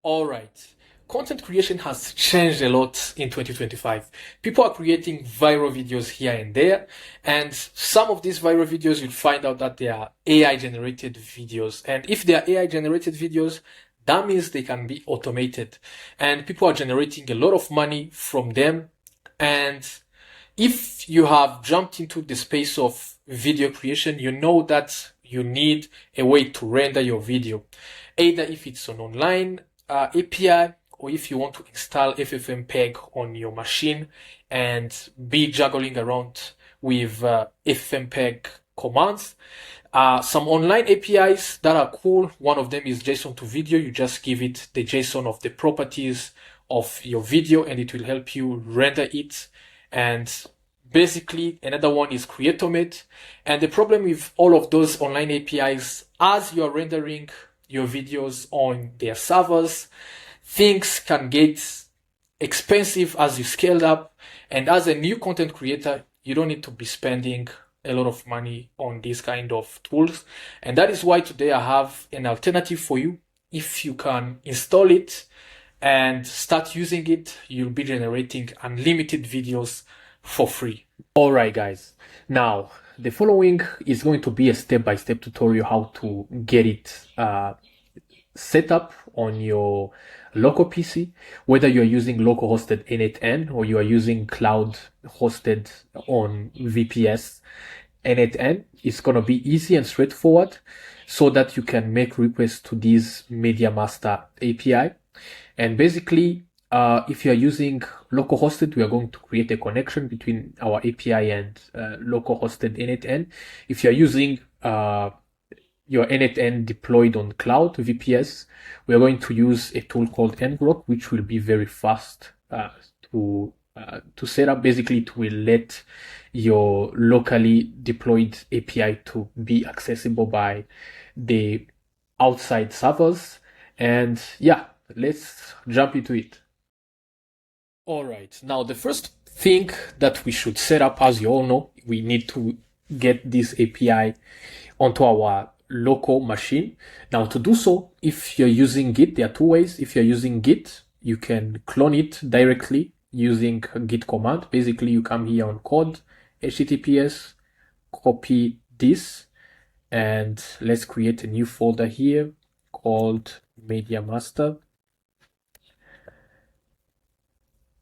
All right. Content creation has changed a lot in 2025. People are creating viral videos here and there, and some of these viral videos you'll find out that they are AI generated videos. And if they are AI generated videos, that means they can be automated. And people are generating a lot of money from them. And if you have jumped into the space of video creation, you know that you need a way to render your video, either if it's an online API or if you want to install FFmpeg on your machine and be juggling around with FFmpeg commands. Some online APIs that are cool. One of them is JSON to video. You just give it the JSON of the properties of your video and it will help you render it. And basically another one is Creatomate. And the problem with all of those online APIs, as you're rendering your videos on their servers, things can get expensive as you scale up. And as a new content creator, you don't need to be spending a lot of money on these kind of tools. And that is why today I have an alternative for you. If you can install it and start using it, you'll be generating unlimited videos for free. All right, guys. Now, the following is going to be a step-by-step tutorial how to get it set up on your local PC, whether you're using local hosted N8N or you are using cloud hosted on VPS N8N. It's going to be easy and straightforward so that you can make requests to this Media Master API. And basically, if you are using local hosted, we are going to create a connection between our API and local hosted N8N. If you are using your N8N deployed on cloud VPS, we are going to use a tool called ngrok, which will be very fast to set up. Basically, it will let your locally deployed API to be accessible by the outside servers. And yeah, let's jump into it. All right. Now, the first thing that we should set up, as you all know, we need to get this API onto our local machine. Now, to do so, if you're using Git, there are two ways. If you're using Git, you can clone it directly using a Git command. Basically, you come here on code, HTTPS, copy this, and let's create a new folder here called Media Master.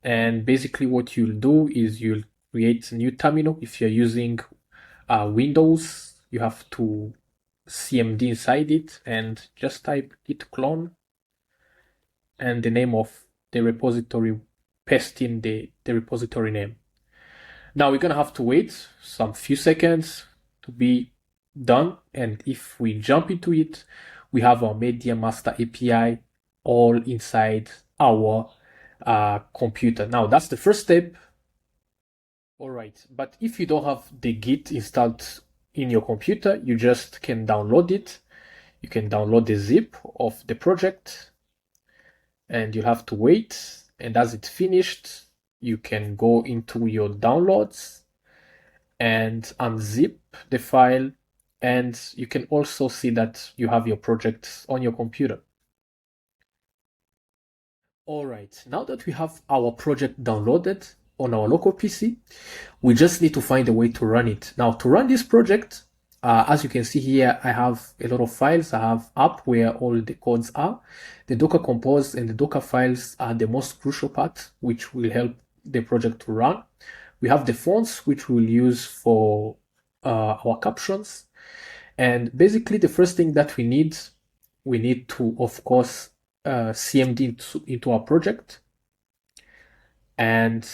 And basically what you'll do is you'll create a new terminal. If you're using Windows, you have to CMD inside it and just type git clone and the name of the repository, paste in the repository name. Now we're gonna have to wait some few seconds to be done. And if we jump into it, we have our Media Master API all inside our computer. Now that's the first step. All right, but if you don't have the Git installed in your computer, you just can download it. You can download the zip of the project and you'll have to wait. And as it's finished, you can go into your downloads and unzip the file. And you can also see that you have your project on your computer. All right, now that we have our project downloaded on our local PC, we just need to find a way to run it. Now, to run this project, as you can see here, I have a lot of files. I have app where all the codes are. The Docker Compose and the Docker files are the most crucial part, which will help the project to run. We have the fonts, which we'll use for our captions. And basically, the first thing that we need to, of course, CMD into our project. And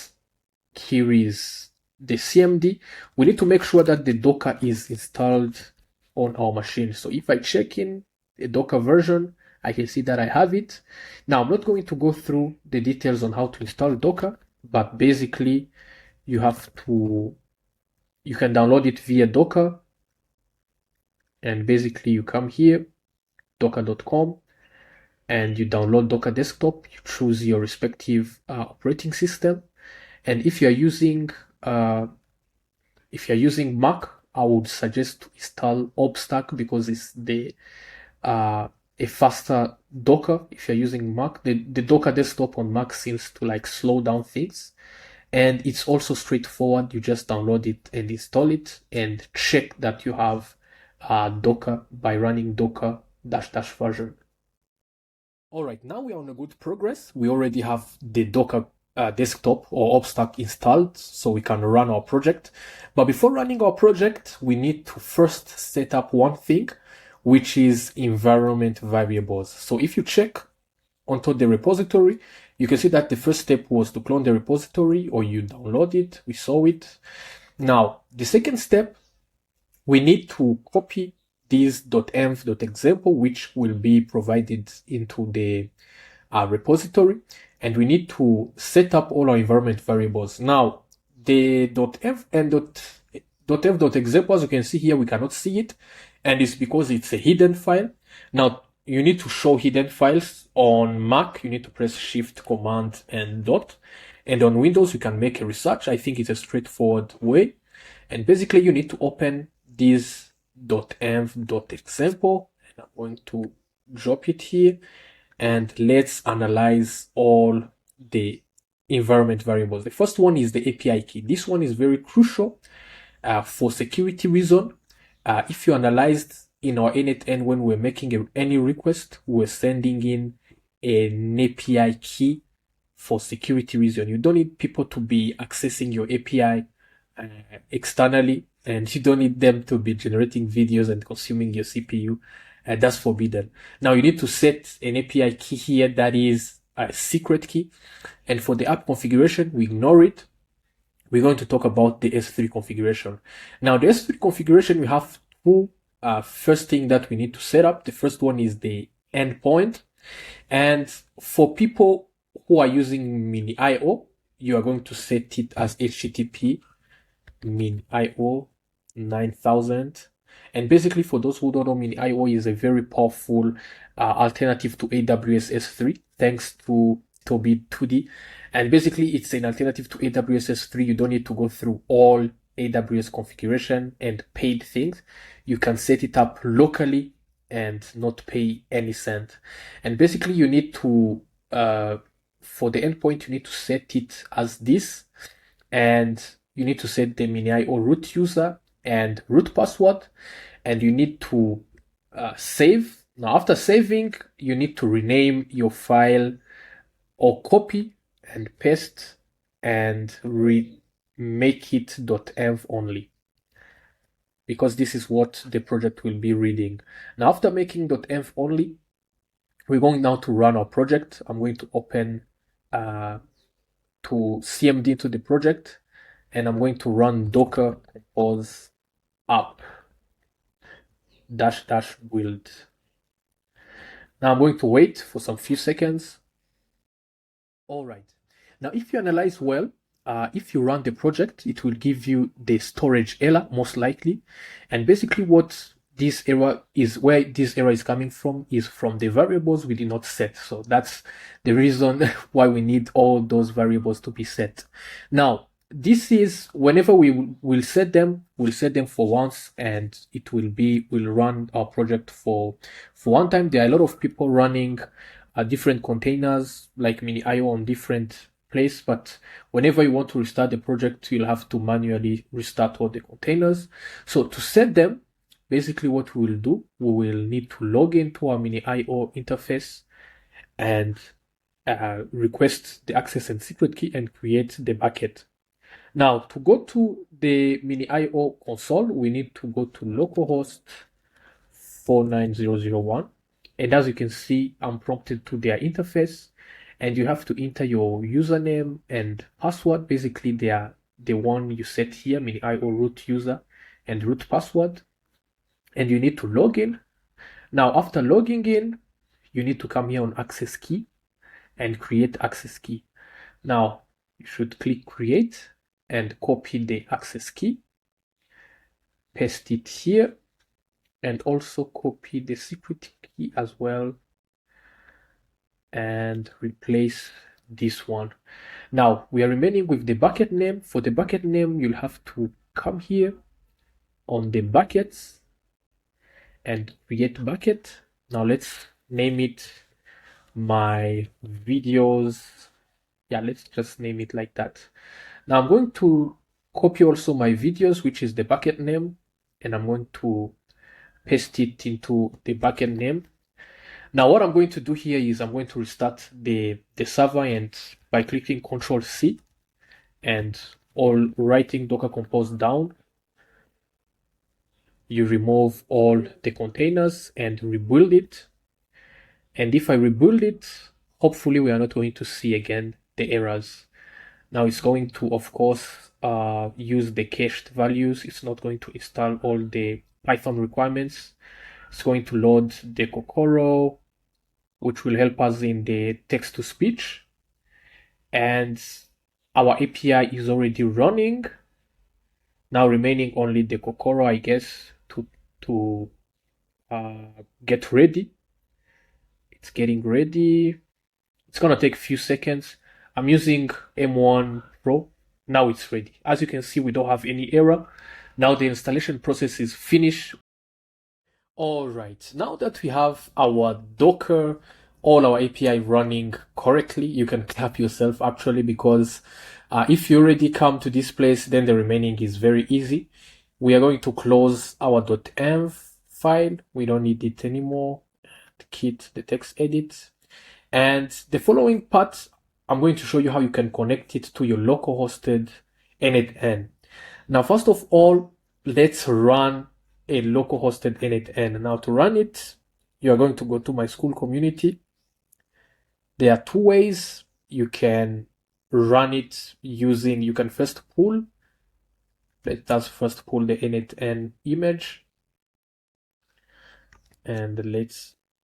here is the CMD. We need to make sure that the Docker is installed on our machine. So if I check in the Docker version, I can see that I have it. Now, I'm not going to go through the details on how to install Docker, but basically you can download it via Docker. And basically you come here, docker.com, and you download Docker Desktop. You choose your respective operating system. And if you're using Mac, I would suggest to install OBstack because it's the a faster Docker. If you're using Mac, the Docker desktop on Mac seems to like slow down things. And it's also straightforward. You just download it and install it and check that you have Docker by running docker -- version. All right, now we are on a good progress. We already have the Docker desktop or Upstack installed, so we can run our project. But before running our project, we need to first set up one thing, which is environment variables. So if you check onto the repository, you can see that the first step was to clone the repository, or you download it. We saw it. Now, the second step, we need to copy this .env.example, which will be provided into the repository, and we need to set up all our environment variables. Now, the .env and .env.example, as you can see here, we cannot see it, and it's because it's a hidden file. Now, you need to show hidden files. On Mac, you need to press Shift, Command, and dot. And on Windows, you can make a research. I think it's a straightforward way. And basically, you need to open this .env.example. And I'm going to drop it here. And let's analyze all the environment variables. The first one is the API key. This one is very crucial for security reason. If you analyzed in our N8N, when we're making any request, we're sending in an API key for security reason. You don't need people to be accessing your API externally, and you don't need them to be generating videos and consuming your CPU. That's forbidden. Now you need to set an API key here that is a secret key. And for the app configuration, we ignore it. We're going to talk about the S3 configuration. Now the S3 configuration, we have two first thing that we need to set up. The first one is the endpoint. And for people who are using Mini.io, you are going to set it as HTTP Mini.io 9000. And basically, for those who don't know, Mini.io is a very powerful alternative to AWS S3, thanks to Toby 2D. And basically, it's an alternative to AWS S3. You don't need to go through all AWS configuration and paid things. You can set it up locally and not pay any cent. And basically, you need to, for the endpoint, you need to set it as this. And you need to set the Mini.io root user and root password. And you need to save. Now, after saving, you need to rename your file or copy and paste and make it .env only, because this is what the project will be reading. Now, after making .env only, we're going now to run our project. I'm going to open to CMD into the project, and I'm going to run docker compose app -- build. Now I'm going to wait for some few seconds. All right. Now, if you analyze well, if you run the project, it will give you the storage error, most likely. And basically what this error is, where this error is coming from, is from the variables we did not set. So that's the reason why we need all those variables to be set. Now, this is whenever we will set them, we'll set them for once, and it will run our project for one time. There are a lot of people running different containers like Mini.io on different place, but whenever you want to restart the project, you'll have to manually restart all the containers. So to set them, basically what we will do, we will need to log into our Mini.io interface and request the access and secret key and create the bucket. Now, to go to the Mini.io console, we need to go to localhost 49001. And as you can see, I'm prompted to their interface, and you have to enter your username and password. Basically, they are the one you set here, Mini.io root user and root password. And you need to log in. Now, after logging in, you need to come here on access key and create access key. Now, you should click create and copy the access key, paste it here, and also copy the secret key as well, and replace this one. Now we are remaining with the bucket name. For the bucket name, you'll have to come here on the buckets and create bucket. Now let's name it my videos. Yeah, let's just name it like that. Now I'm going to copy also my videos, which is the bucket name, and I'm going to paste it into the backend name. Now what I'm going to do here is I'm going to restart the server, and by clicking Control C and all writing Docker Compose down, you remove all the containers and rebuild it. And if I rebuild it, hopefully we are not going to see again the errors. Now it's going to, of course, use the cached values. It's not going to install all the Python requirements. It's going to load the Kokoro, which will help us in the text-to-speech. And our API is already running. Now remaining only the Kokoro, I guess, to get ready. It's getting ready. It's gonna take a few seconds. I'm using M1 Pro. Now it's ready. As you can see, we don't have any error. Now the installation process is finished. All right, now that we have our Docker, all our API running correctly, you can clap yourself actually, because if you already come to this place, then the remaining is very easy. We are going to close our .env file. We don't need it anymore. Quit the text edit. And the following part, I'm going to show you how you can connect it to your local hosted N8N. Now, first of all, let's run a local hosted N8N. Now, to run it, you are going to go to my school community. There are two ways you can run it using. You can first pull. Let's first pull the N8N image. And let's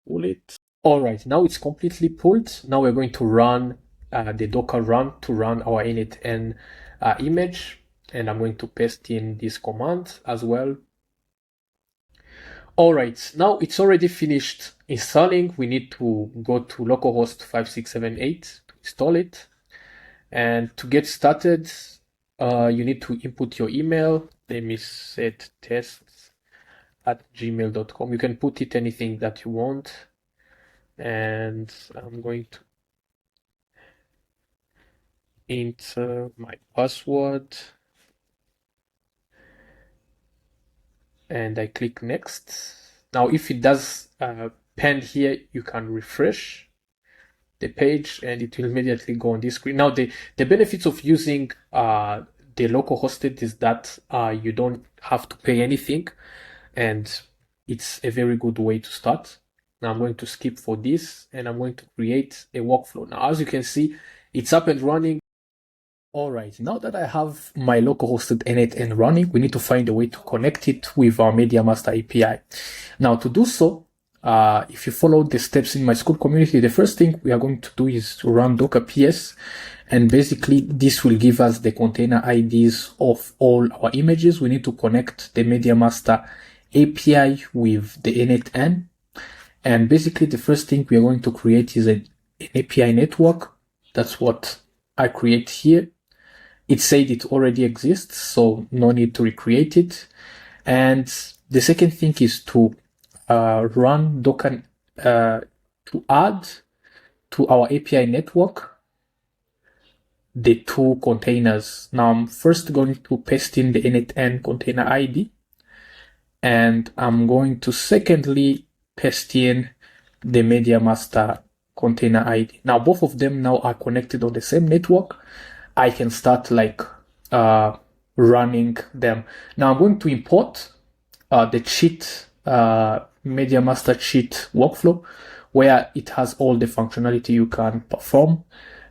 pull it. All right, now it's completely pulled. Now we're going to run the Docker run to run our N8N image. And I'm going to paste in this command as well. All right, now it's already finished installing. We need to go to localhost 5678 to install it. And to get started, you need to input your email. Let me set tests@gmail.com. You can put it anything that you want. And I'm going to enter my password. And I click next. Now, if it does pen here, you can refresh the page and it will immediately go on this screen. Now, the benefits of using the local hosted is that you don't have to pay anything, and it's a very good way to start. Now I'm going to skip for this and I'm going to create a workflow. Now, as you can see, it's up and running. All right, now that I have my local hosted N8N running, we need to find a way to connect it with our MediaMaster API. Now, to do so, if you follow the steps in my school community, the first thing we are going to do is to run Docker PS. And basically, this will give us the container IDs of all our images. We need to connect the MediaMaster API with the N8N. And basically, the first thing we are going to create is an API network. That's what I create here. It said it already exists, so no need to recreate it. And the second thing is to run Docker to add to our API network the two containers. Now I'm first going to paste in the N8N container ID, and I'm going to secondly paste in the MediaMaster container ID. Now both of them now are connected on the same network. I can start running them. Now I'm going to import the cheat MediaMaster cheat workflow, where it has all the functionality you can perform,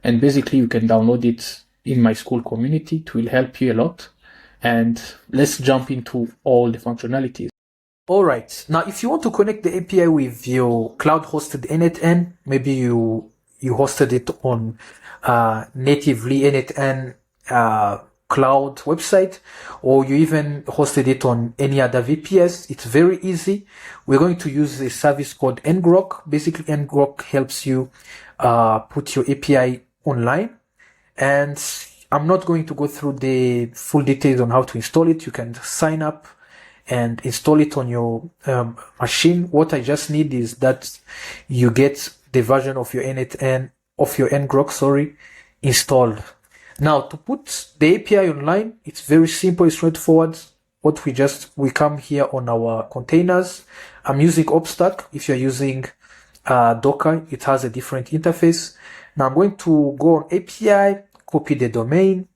and basically you can download it in my school community. It will help you a lot. And let's jump into all the functionalities. All right, now if you want to connect the API with your cloud hosted N8N, maybe you hosted it on natively N8N cloud website, or you even hosted it on any other VPS, it's very easy. We're going to use a service called ngrok. Basically, ngrok helps you put your API online. And I'm not going to go through the full details on how to install it. You can sign up and install it on your machine. What I just need is that you get the version of your N8N, of your ngrok, installed. Now, to put the API online, it's very simple, it's straightforward. We come here on our containers. I'm using OpStack. If you're using Docker, it has a different interface. Now I'm going to go on API, copy the domain,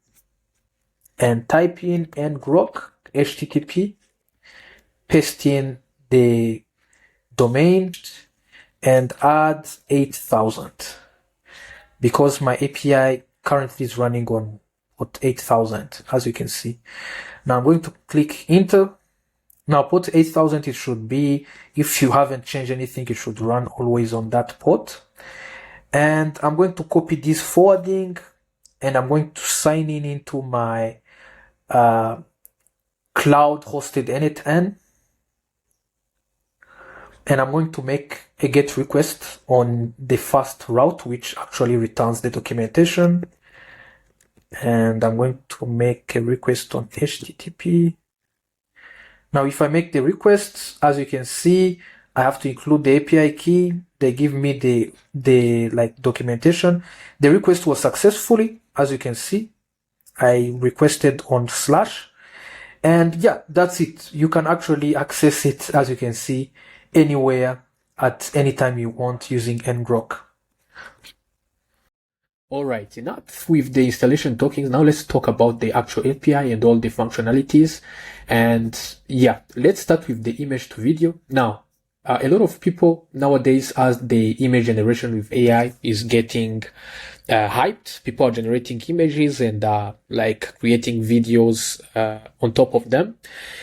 and type in ngrok HTTP, paste in the domain, and add 8,000 because my API currently is running on 8,000, as you can see. Now I'm going to click enter. Now port 8,000, it should be, if you haven't changed anything, it should run always on that port. And I'm going to copy this forwarding, and I'm going to sign in into my cloud hosted N8N. And I'm going to make a GET request on the fast route, which actually returns the documentation. And I'm going to make a request on HTTP. Now, if I make the request, as you can see, I have to include the API key. They give me the documentation. The request was successfully, as you can see. I requested on /, and yeah, that's it. You can actually access it, as you can see, anywhere at any time you want using ngrok. Alright, enough with the installation talking. Now let's talk about the actual API and all the functionalities. And yeah, let's start with the image to video. Now, a lot of people nowadays, as the image generation with AI is getting hyped, people are generating images and creating videos on top of them.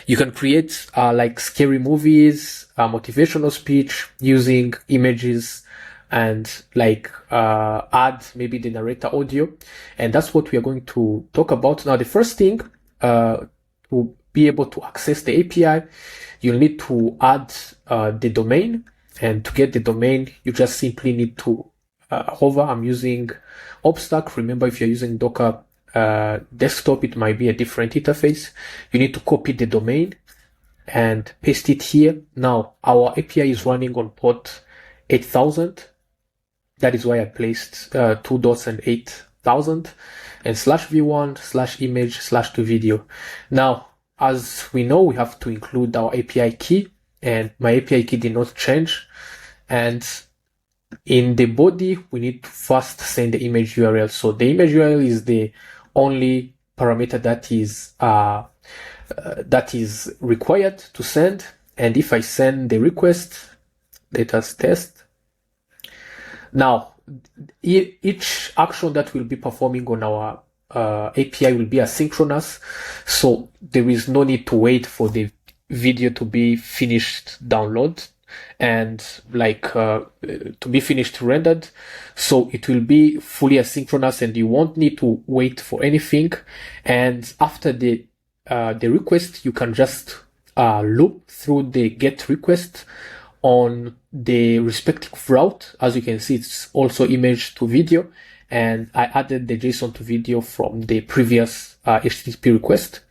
You can create like scary movies, motivational speech using images, and add maybe the narrator audio. And that's what we are going to talk about. Now, the first thing, to be able to access the API, you'll need to add the domain. And to get the domain, you just simply need to hover. I'm using OpStack. Remember, if you're using Docker desktop, it might be a different interface. You need to copy the domain and paste it here. Now, our API is running on port 8,000. That is why I placed 2 dots and 8,000 and /v1/image/to-video. Now, as we know, we have to include our API key, and my API key did not change. And in the body, we need to first send the image URL. So the image URL is the only parameter that is required to send. And if I send the request, let us test. Now, each action that we'll be performing on our API will be asynchronous, so there is no need to wait for the video to be finished download and to be finished rendered. So it will be fully asynchronous, and you won't need to wait for anything. And after the request, you can just loop through the GET request on the respective route. As you can see, it's also image to video, and I added the JSON to video from the previous HTTP request.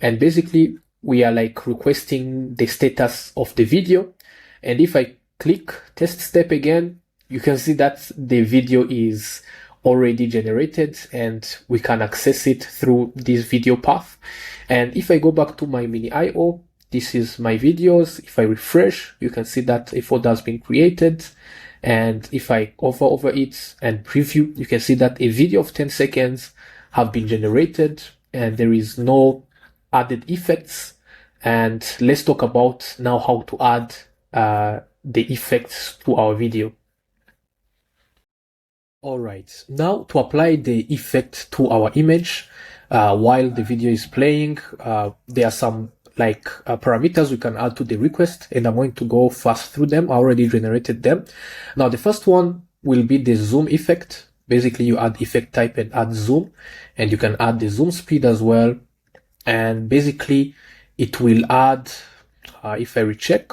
And basically, we are requesting the status of the video. And if I click test step again, you can see that the video is already generated and we can access it through this video path. And if I go back to my mini IO, this is my videos. If I refresh, you can see that a folder has been created. And if I hover over it and preview, you can see that a video of 10 seconds have been generated, and there is no added effects. And let's talk about now how to add the effects to our video. Alright, now to apply the effect to our image while the video is playing, there are some parameters we can add to the request, and I'm going to go fast through them. I already generated them. Now, the first one will be the zoom effect. Basically, you add effect type and add zoom, and you can add the zoom speed as well. And basically, it will add, if I recheck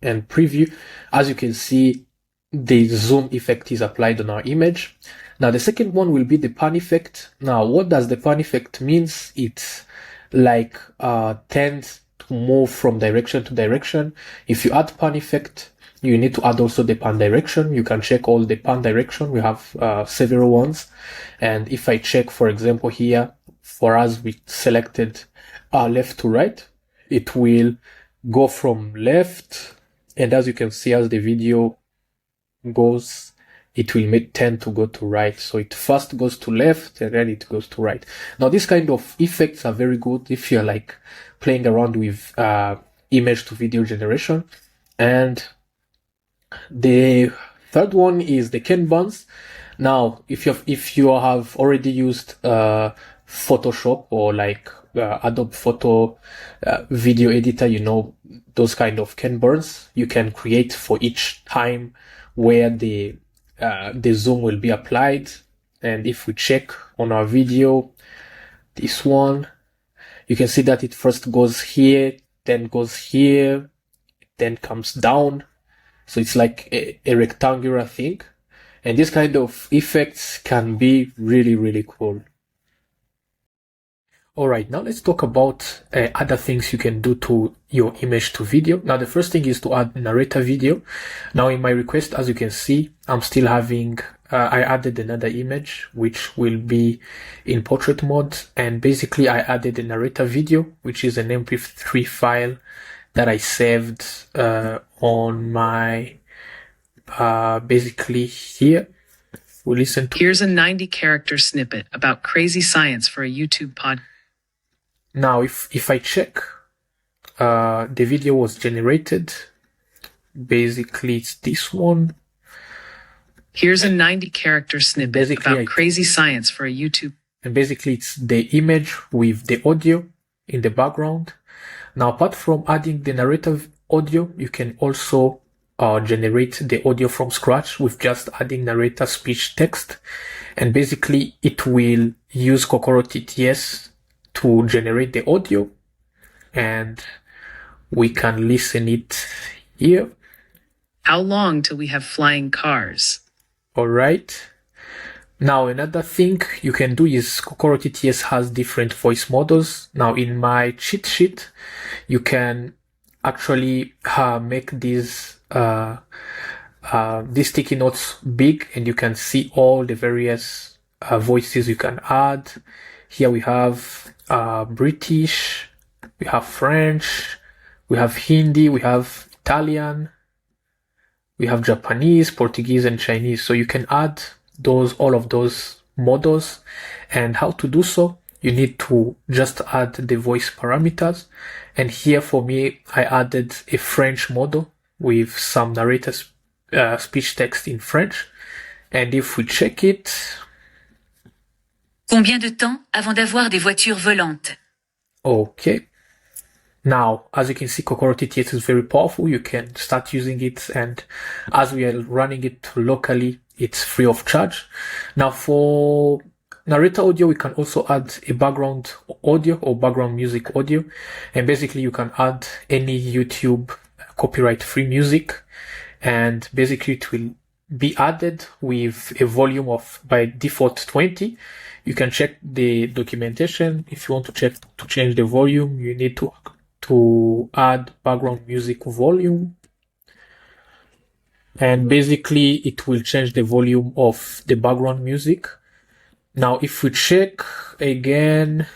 and preview, as you can see, the zoom effect is applied on our image. Now, the second one will be the pan effect. Now, what does the pan effect means? It's like tend to move from direction to direction. If you add pan effect, you need to add also the pan direction. You can check all the pan direction. We have several ones. And if I check, for example, here, for us, we selected left to right, it will go from left. And as you can see, as the video goes, it will tend to go to right. So it first goes to left and then it goes to right. Now, these kind of effects are very good if you're like playing around with image to video generation. And the third one is the Kanbans. Now, if you have already used Photoshop or like Adobe Photo video editor, you know those kind of Kanbans you can create for each time where the zoom will be applied. And if we check on our video, this one, you can see that it first goes here, then goes here, then comes down. So it's like a rectangular thing. And this kind of effects can be really, really cool. All right, now let's talk about other things you can do to your image to video. Now, the first thing is to add narrator video. Now, in my request, as you can see, I'm still having, I added another image, which will be in portrait mode. And basically, I added a narrator video, which is an MP3 file that I saved on my, basically here. We listen to. Here's a 90-character snippet about crazy science for a YouTube podcast. Now, if I check, the video was generated. Basically, it's this one. Here's a 90-character snippet about crazy science for a YouTube. And basically, it's the image with the audio in the background. Now, apart from adding the narrator audio, you can also generate the audio from scratch with just adding narrator speech text. And basically, it will use Kokoro TTS to generate the audio, and we can listen it here. How long till we have flying cars? All right. Now, another thing you can do is Kokoro TTS has different voice models. Now, in my cheat sheet, you can actually make these sticky notes big, and you can see all the various voices you can add. Here we have British, we have French, we have Hindi, we have Italian, we have Japanese, Portuguese, and Chinese. So you can add all of those models. And how to do so? You need to just add the voice parameters. And here for me, I added a French model with some narrator speech text in French. And if we check it, Combien de temps avant d'avoir des voitures volantes? Okay. Now, as you can see, Kokoro TTS is very powerful. You can start using it, and as we are running it locally, it's free of charge. Now, for narrator audio, we can also add a background audio or background music audio. And basically, you can add any YouTube copyright-free music, and basically it will be added with a volume of, by default, 20. You can check the documentation. If you want to change the volume, you need to add background music volume. And basically it will change the volume of the background music. Now, if we check again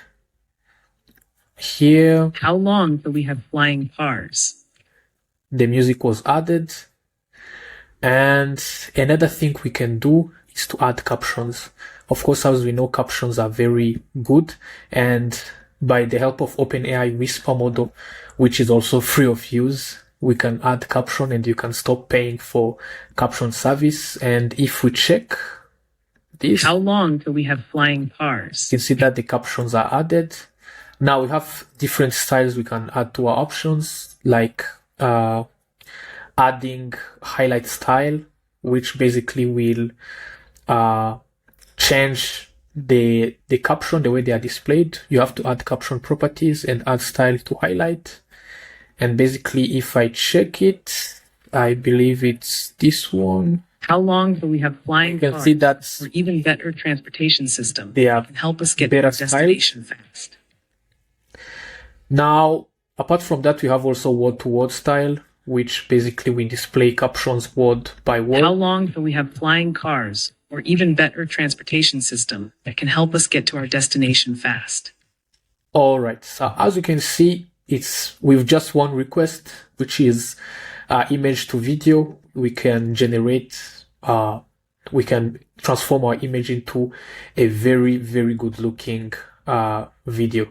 here. How long till we have flying cars? The music was added. And another thing we can do is to add captions. Of course, as we know, captions are very good, and by the help of OpenAI Whisper model, which is also free of use, we can add caption, and you can stop paying for caption service. And if we check this, how long till we have flying cars? You can see that the captions are added. Now we have different styles we can add to our options, like adding highlight style, which basically will change the caption, the way they are displayed. You have to add caption properties and add style to highlight. And basically, if I check it, I believe it's this one. How long till we have flying cars? You can see that, or even better transportation system they are can help us get better to our destination fast. Now, apart from that, we have also word-to-word style, which basically we display captions word by word. How long till we have flying cars or even better transportation system that can help us get to our destination fast? All right, so as you can see, it's with just one request, which is image to video. We can generate, we can transform our image into a very, very good looking video.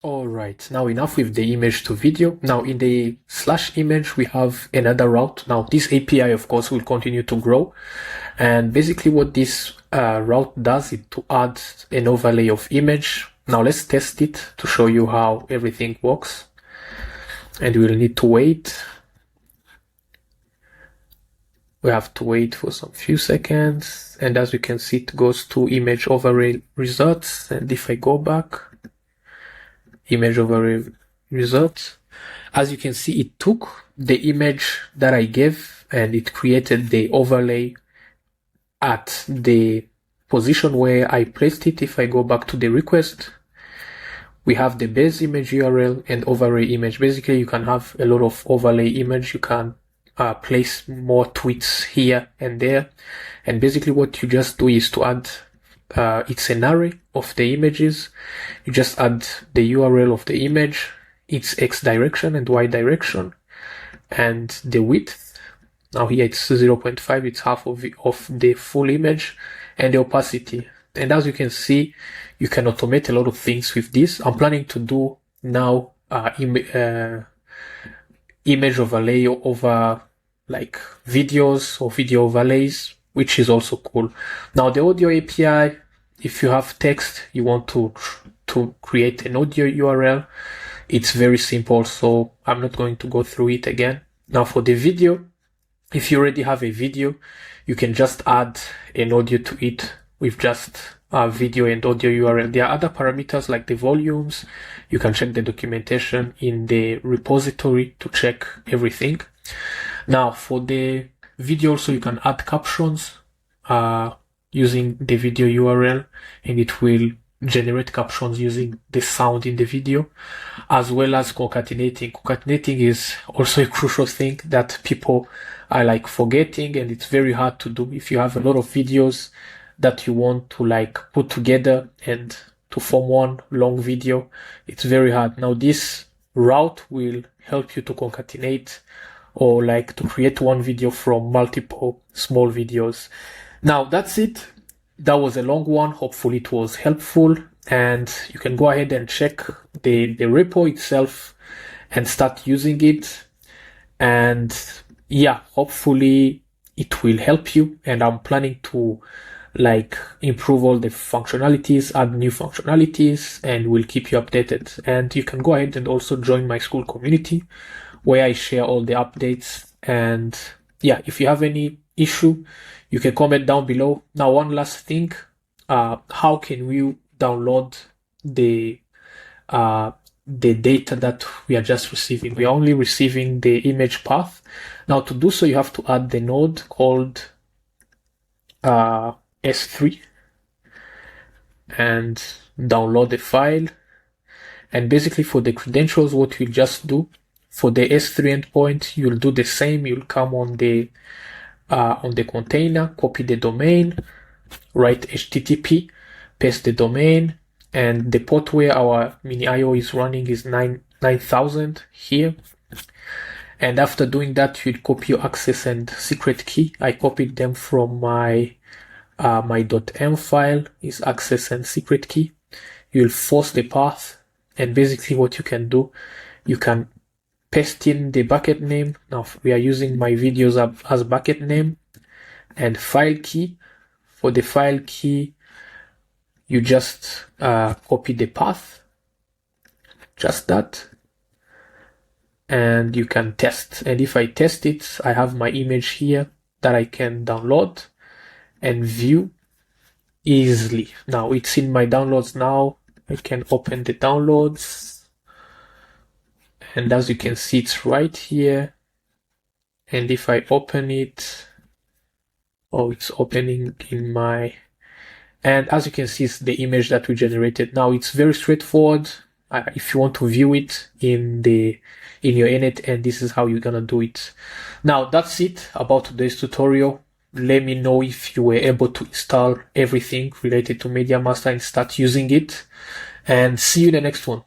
All right, now enough with the image to video. Now in the /image, we have another route. Now this API, of course, will continue to grow. And basically what this route does is to add an overlay of image. Now let's test it to show you how everything works. And we'll need to wait. We have to wait for some few seconds. And as you can see, it goes to image overlay results. And if I go back, image overlay results, as you can see, it took the image that I gave and it created the overlay at the position where I placed it. If I go back to the request, we have the base image URL and overlay image. Basically, you can have a lot of overlay image. You can place more tweets here and there. And basically what you just do is to add, it's an array of the images. You just add the URL of the image, its X direction and Y direction, and the width. Now here it's 0.5, it's half of the full image, and the opacity. And as you can see, you can automate a lot of things with this. I'm planning to do now image overlay over like videos or video overlays, which is also cool. Now the audio API, if you have text, you want to create an audio URL, it's very simple, so I'm not going to go through it again. Now for the video, if you already have a video, you can just add an audio to it with just a video and audio URL. There are other parameters like the volumes. You can check the documentation in the repository to check everything. Now for the video also, you can add captions using the video URL, and it will generate captions using the sound in the video, as well as concatenating. Concatenating is also a crucial thing that people are like forgetting, and it's very hard to do. If you have a lot of videos that you want to like put together and to form one long video, it's very hard. Now this route will help you to concatenate or like to create one video from multiple small videos. Now that's it. That was a long one. Hopefully it was helpful, and you can go ahead and check the repo itself and start using it. And yeah, hopefully it will help you. And I'm planning to like improve all the functionalities, add new functionalities, and we'll keep you updated. And you can go ahead and also join my school community where I share all the updates. And yeah, if you have any issue, you can comment down below. Now, one last thing, how can we download the data that we are just receiving? We are only receiving the image path. Now, to do so, you have to add the node called S3 and download the file. And basically for the credentials, what you'll just do for the S3 endpoint, you'll do the same. You'll come on the container, copy the domain, write HTTP, paste the domain, and the port where our mini IO is running is 9000 here. And after doing that, you'd copy your access and secret key. I copied them from my .m file, is access and secret key. You'll force the path, and basically what you can do, you can paste in the bucket name. Now we are using my videos as bucket name, and file key. For the file key, you just copy the path, just that, and you can test. And if I test it, I have my image here that I can download and view easily. Now it's in my downloads now. I can open the downloads. And as you can see, it's right here. And if I open it, oh, it's opening in my, and as you can see, it's the image that we generated. Now it's very straightforward. if you want to view it in your N8N, this is how you're gonna do it. Now that's it about today's tutorial. Let me know if you were able to install everything related to MediaMaster and start using it, and see you in the next one.